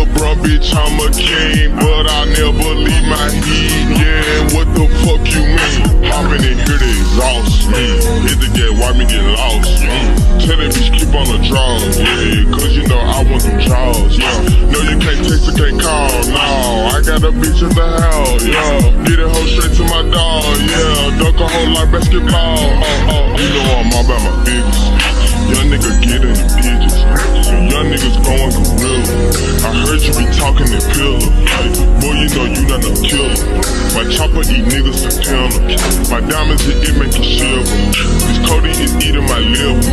LeBron, bitch, I'm a king, but I never leave my heat. Yeah, what the fuck you mean? Hopping in here to exhaust me. Hit the gate, why me get lost? Tell that bitch keep on the draw. Yeah, cause you know I want them jaws. Yeah, no you can't text or can't call. No, I got a bitch at the house. Yeah, get it hoe straight to my dog. Yeah, dunk a hole like basketball. You know I'm all about my business. Young nigga get in the digits. Young niggas going gorilla. I heard you be talking in pillar. Boy, you know you not no killer. My chopper eat niggas to pinner. My diamonds it make it silver. This Cody is eating my liver.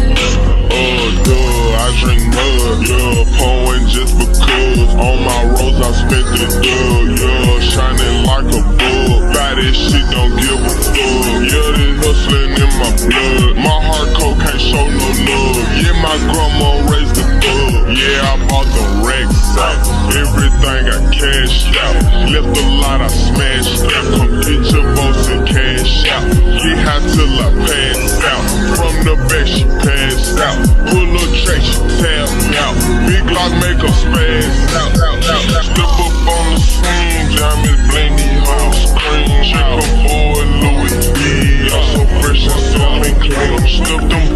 I drink mud. Yeah, pouring just because. On my rose I spent the dub. Yeah, shining like a bug. Buy this shit, don't give a fuck. Yeah, this hustling in my blood. My heart cold can't show no love. Yeah, my grandma raised the thug. Yeah, I bought the racks out. Everything I cashed out. Left a lot I smashed out. Come get your votes and cash out. Get high till I pass out. From the back she passed out. Pull a track she tapped out. Big Glock make her spaz out. Step up on the scene. Diamond blingy whole screen. Check a boy Louis V. I'm so fresh and so clean. Stuff them